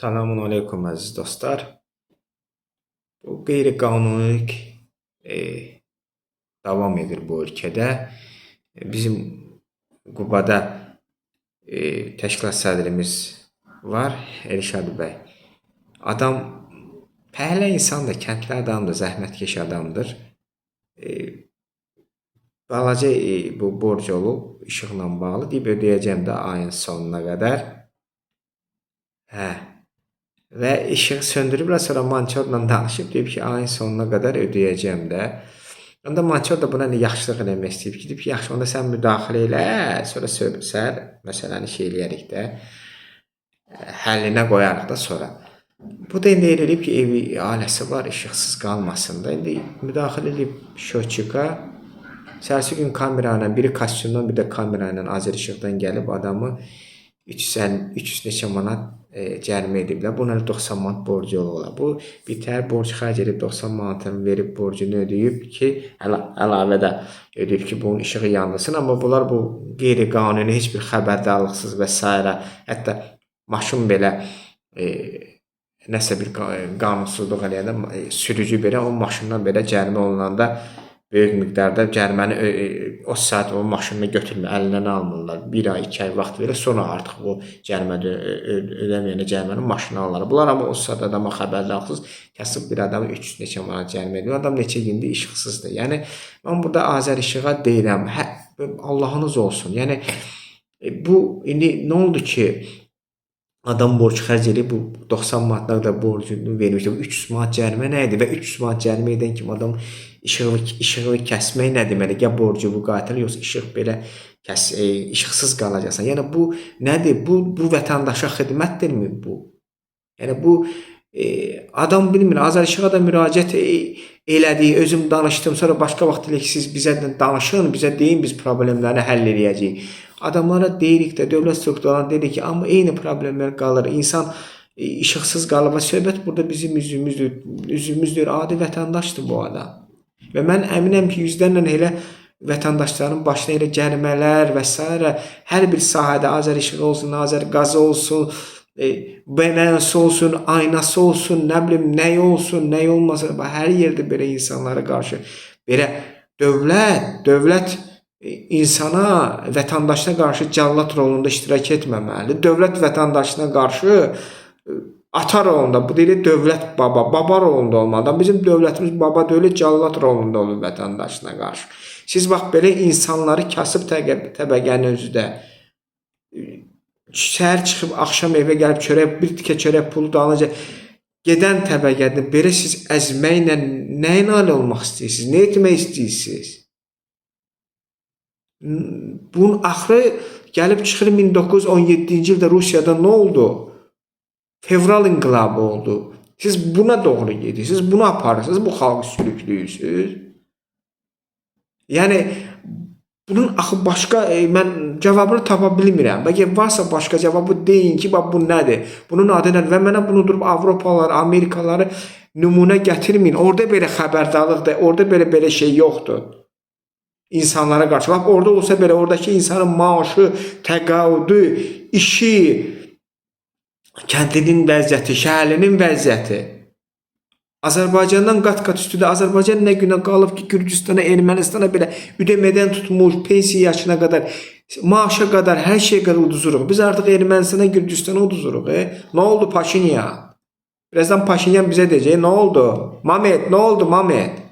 Selamun aleyküm aziz dostlar. Bu qeyri-qanunilik e, davam edir bu ölkədə. Bizim Qubada təşkilat sədrimiz var, Elşad bəy. Adam fəhlə insandır, kəndli adamdır, zəhmətkeş adamdır. E, Balaca bu borc olub, işıqla bağlı deyib ödəyəcəm də ayın sonuna qədər. Hə. Və işığı söndürüblər, sonra mançorla danışıb deyib ki, ayın sonuna qədər ödəyəcəm də. Onda mançor da buna yaxşılıq eləmək istəyib ki, deyib ki, yaxşı, onda sən müdaxilə elə, sonra səhər məsələni şey eləyərik də, həllinə qoyarıq da sonra. Bu da indi eləyib ki, evi, ailəsi var, işıqsız qalmasın da. İndi müdaxilə edib şöçüqa, sərsi gün kamera ilə, biri kostyumdan, bir də kamera ilə Azər İşıqdan gəlib adamı 300 neçə manat cərimə ediblər. Bunun 90 manat borcu ola. Bu bitər, borc xərc edib 90 manatını verib borcunu ödəyib ki, əlavə də ödəyib ki, bunun işığı yandırsın. Amma bunlar bu qeyri-qanuni, heç bir xəbərdarlıqsız və s. Hətta maşın belə nəsə bir qanunsuzluq eləyəndə sürücü belə o maşından belə cərimə olunanda böyük miqdarda cəriməni o saat o maşını götürmür, əlindən almırlar. 1 ay, 2 ay vaxt verir, sonra artıq bu cərimədə ödəməyənə cəriməni maşını alırlar. Bunlar amma o saat adama xəbərdarlıqsız kasıb bir adamı 300 neçə manat cərimə edir. Adam neçə gündür işıqsızdır. Yəni mən burada Azər İşığa deyirəm, Allahınız olsun. Yəni bu indi nə oldu ki, adam borc xərc edib, bu 90 manatlar da borcunu vermişdi. 300 manat cərimə nə idi və 300 manat cərimə edən kimi adam işığı kəsmək nə deməli? Ya borcu bu qatil, yoxsa işıq belə işıqsız qalacaqsan. Yəni bu nədir? Bu vətəndaşa xidmətdirmi bu? Yəni bu adam bilmir, Azər İşığa da müraciət elədi, özüm danışdım, sonra başqa vaxt elə ki, siz bizə danışın, bizə deyin, biz problemləri həll edəcəyik. Adamlara deyirik də, dövlət strukturlarına deyirik ki, amma eyni problemlər qalır. İnsan işıqsız qalır və söhbət burada bizim üzümüzdür, adi vətəndaşdır bu adam. Və mən əminəm ki, yüzlərlə elə vətəndaşların başına elə cərimələr və s. hər bir sahədə Azər İşığı olsun, Azər qazı olsun, bənəsi olsun, aynası olsun, nə bilim, nəyi olsun, nəyi olmasın, hər yerdə belə insanlara qarşı belə dövlət insana, vətəndaşına qarşı cəllad rolunda iştirak etməməlidir. Dövlət vətəndaşına qarşı ata rolunda, bu deyilir dövlət baba rolunda olmalıdır. Bizim dövlətimiz baba deyil, cəllad rolunda olur vətəndaşına qarşı. Siz bax belə insanları kasıb təbəqənin özüdə səhər çıxıb, axşam evə gəlib çörək, bir tikə çörək pulu da alınca gedən təbəqədə belə siz əzməklə nəyə nail olmaq istəyirsiniz? Nə etmək istəyirsiniz? Bunun axırı gəlib çıxır 1917-ci ildə Rusiyada nə oldu? Fevral inqilabı oldu. Siz buna doğru gedirsiniz, bunu aparırsınız, bu xalqı sürüklüyürsünüz. Yəni bunun axı başqa mən cavabını tapa bilmirəm. Bəlkə varsa başqa cavabı deyin ki, bax bu nədir? Bunun adı nədir? Və mənə bunu durub Avropalılar, Amerikalıları nümunə gətirməyin. Orada belə xəbərdarlıqdır, orada belə şey yoxdur. İnsanlara qarşı. Bax orada olsa belə, oradakı insanın maaşı, təqaüdü, işi, kəndlinin vəziyyəti, şəhərlinin vəziyyəti Azərbaycandan qat-qat üstüdə. Azərbaycan nə günə qalıb ki, Gürcüstana, Ermənistana belə ödəmədən tutmuş, pensiya yaşına qədər, maaşa qədər, hər şey qədər uduzuruq. Biz artıq Ermənistana, Gürcüstana uduzuruq. Nə oldu Paşinyan? Birazdan Paşinyan bizə deyəcək, nə oldu? Mamet, nə oldu Mamet?